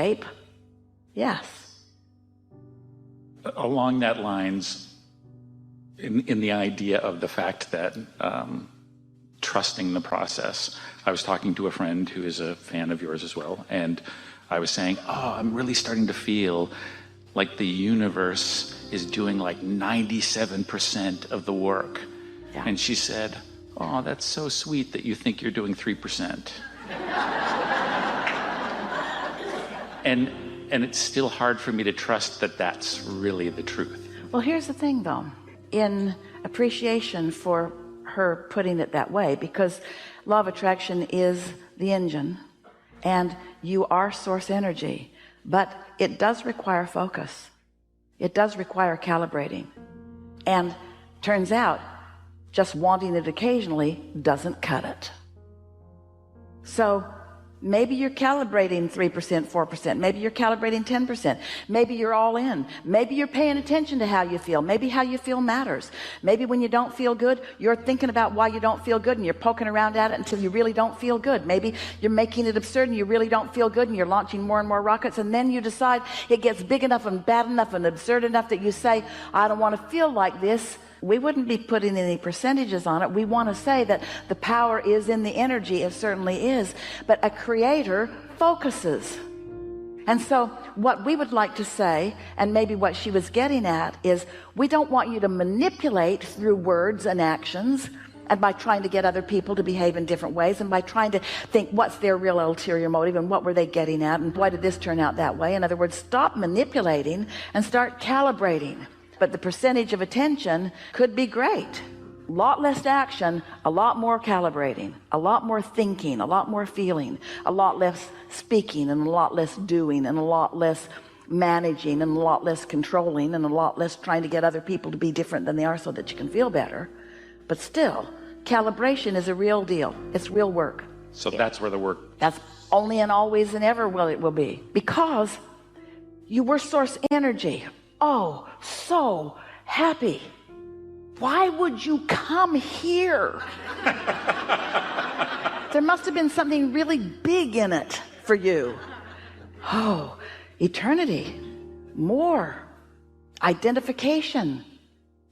shape? Yes. Along that lines, in the idea of the fact that trusting the process, I was talking to a friend who is a fan of yours as well, and I was saying, I'm really starting to feel like the universe is doing like 97% of the work. Yeah. And she said, that's so sweet that you think you're doing 3%. And it's still hard for me to trust that that's really the truth. Well, here's the thing, though. In appreciation for her putting it that way, because law of attraction is the engine, and you are source energy, but it does require focus. It does require calibrating. And turns out, just wanting it occasionally doesn't cut it. So maybe you're calibrating 3%, 4%. Maybe you're calibrating 10%. Maybe you're all in. Maybe you're paying attention to how you feel. Maybe how you feel matters. Maybe when you don't feel good, you're thinking about why you don't feel good and you're poking around at it until you really don't feel good. Maybe you're making it absurd and you really don't feel good and you're launching more and more rockets, and then you decide it gets big enough and bad enough and absurd enough that you say, I don't want to feel like this. We wouldn't be putting any percentages on it. We want to say that the power is in the energy. It certainly is. But a creator focuses. And so what we would like to say, and maybe what she was getting at, is we don't want you to manipulate through words and actions, and by trying to get other people to behave in different ways, and by trying to think what's their real ulterior motive and what were they getting at and why did this turn out that way. In other words, stop manipulating and start calibrating. But the percentage of attention could be great. A lot less action, a lot more calibrating, a lot more thinking, a lot more feeling, a lot less speaking, and a lot less doing, and a lot less managing, and a lot less controlling, and a lot less trying to get other people to be different than they are so that you can feel better. But still, calibration is a real deal. It's real work. So that's where the work... That's only and always and ever will it will be. Because you were source energy. Oh, so happy. Why would you come here? There must have been something really big in it for you. Oh, eternity, more, identification,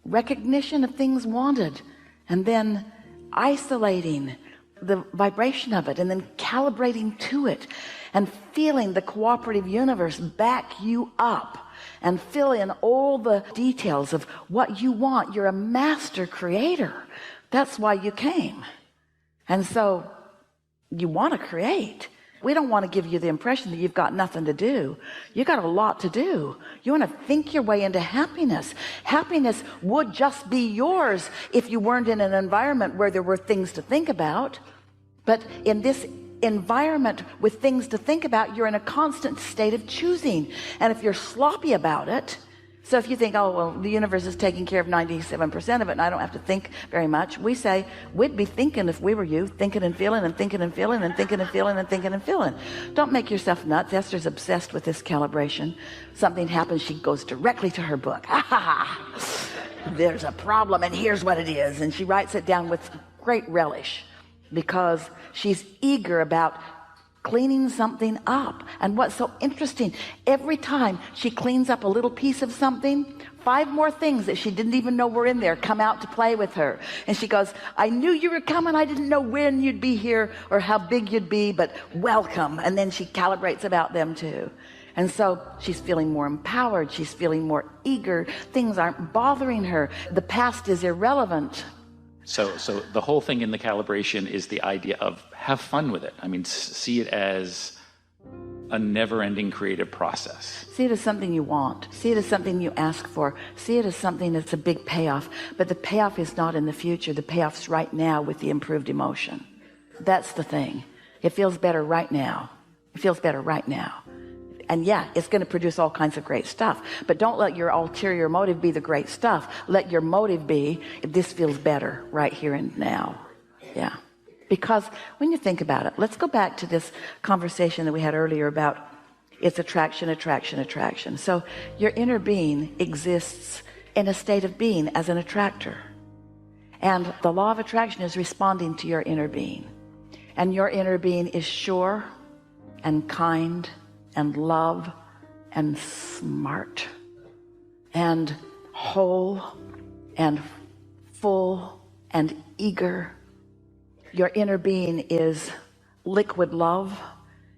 recognition of things wanted, and then isolating the vibration of it, and then calibrating to it, and feeling the cooperative universe back you up and fill in all the details of what you want. You're a master creator. That's why you came. And so you want to create. We don't want to give you the impression that you've got nothing to do. You got a lot to do. You want to think your way into happiness. Happiness would just be yours if you weren't in an environment where there were things to think about. But in this environment with things to think about, you're in a constant state of choosing. And if you're sloppy about it, so if you think, oh, well, the universe is taking care of 97% of it and I don't have to think very much, we say we'd be thinking, if we were you, thinking and feeling and thinking and feeling and thinking and feeling and thinking and feeling. Don't make yourself nuts. Esther's obsessed with this calibration. Something happens, she goes directly to her book. There's a problem and here's what it is. And she writes it down with great relish because she's eager about cleaning something up. And what's so interesting, every time she cleans up a little piece of something, 5 more things that she didn't even know were in there come out to play with her. And she goes, I knew you were coming. I didn't know when you'd be here or how big you'd be, but welcome. And then she calibrates about them too. And so she's feeling more empowered. She's feeling more eager. Things aren't bothering her. The past is irrelevant. So the whole thing in the calibration is the idea of have fun with it. I mean, see it as a never-ending creative process. See it as something you want. See it as something you ask for. See it as something that's a big payoff. But the payoff is not in the future. The payoff's right now with the improved emotion. That's the thing. It feels better right now. It feels better right now. And yeah, it's going to produce all kinds of great stuff. But don't let your ulterior motive be the great stuff. Let your motive be, this feels better right here and now. Yeah. Because when you think about it, let's go back to this conversation that we had earlier about it's attraction, attraction, attraction. So your inner being exists in a state of being as an attractor. And the law of attraction is responding to your inner being. And your inner being is sure and kind and love and smart and whole and full and eager. Your inner being is liquid love.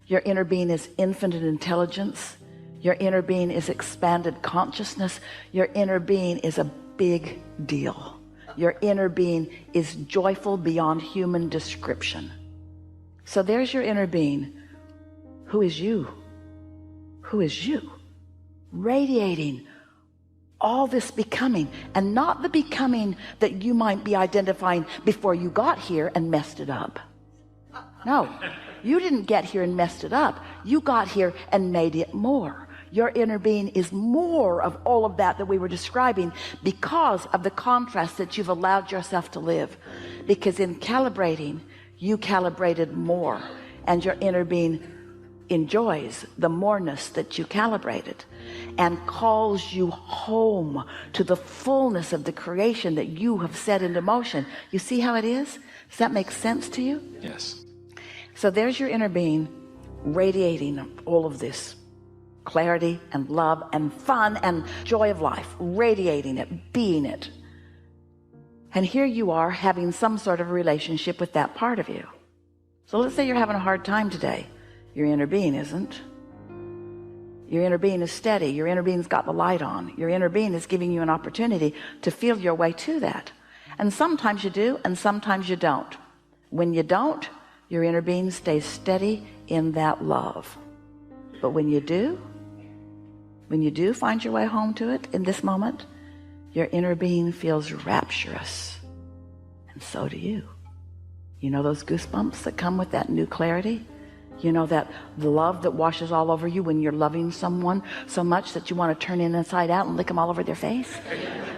Your inner being is infinite intelligence. Your inner being is expanded consciousness. Your inner being is a big deal. Your inner being is joyful beyond human description. So there's your inner being. Who is you? Who is you? Radiating all this becoming, and not the becoming that you might be identifying before you got here and messed it up. No, you didn't get here and messed it up. You got here and made it more. Your inner being is more of all of that we were describing because of the contrast that you've allowed yourself to live. Because in calibrating, you calibrated more, and your inner being enjoys the moreness that you calibrated and calls you home to the fullness of the creation that you have set into motion. You see how it is? Does that make sense to you? Yes. So there's your inner being radiating all of this clarity and love and fun and joy of life, radiating it, being it. And here you are having some sort of a relationship with that part of you. So let's say you're having a hard time today. Your inner being isn't. Your inner being is steady. Your inner being's got the light on. Your inner being is giving you an opportunity to feel your way to that. And sometimes you do, and sometimes you don't. When you don't, your inner being stays steady in that love. But when you do find your way home to it in this moment, your inner being feels rapturous. And so do you. You know those goosebumps that come with that new clarity? You know that the love that washes all over you when you're loving someone so much that you want to turn inside out and lick them all over their face?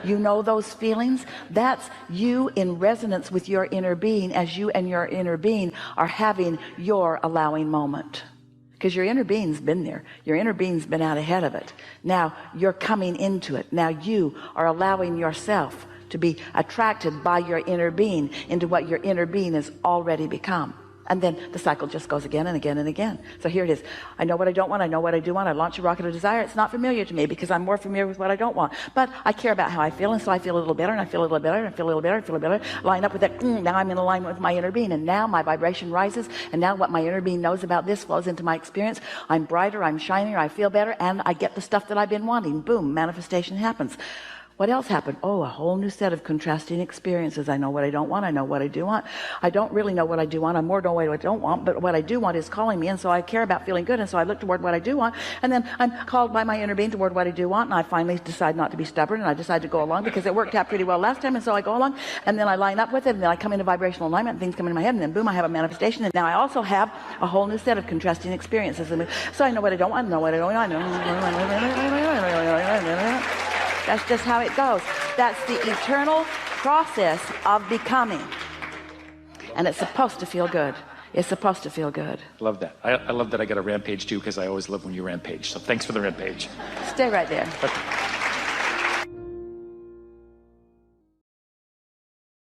You know those feelings? That's you in resonance with your inner being as you and your inner being are having your allowing moment. Because your inner being's been there. Your inner being's been out ahead of it. Now you're coming into it. Now you are allowing yourself to be attracted by your inner being into what your inner being has already become. And then the cycle just goes again and again and again. So here it is. I know what I don't want. I know what I do want. I launch a rocket of desire. It's not familiar to me because I'm more familiar with what I don't want. But I care about how I feel. And so I feel a little better, and I feel a little better, and I feel a little better, and I feel a little better. Line up with that. Now I'm in alignment with my inner being. And now my vibration rises. And now what my inner being knows about this flows into my experience. I'm brighter. I'm shinier. I feel better. And I get the stuff that I've been wanting. Boom. Manifestation happens. What else happened? Oh, a whole new set of contrasting experiences. I know what I don't want. I know what I do want. I don't really know what I do want. I more know what I don't want, but what I do want is calling me. And so I care about feeling good. And so I look toward what I do want. And then I'm called by my inner being toward what I do want. And I finally decide not to be stubborn. And I decide to go along because it worked out pretty well last time. And so I go along, and then I line up with it. And then I come into vibrational alignment, and things come into my head. And then boom, I have a manifestation. And now I also have a whole new set of contrasting experiences. And so I know what I don't want. I know what I don't want. That's just how it goes. That's the eternal process of becoming. And it's supposed to feel good. It's supposed to feel good. Love that. I love that I got a rampage too, because I always love when you rampage. So thanks for the rampage. Stay right there. Okay.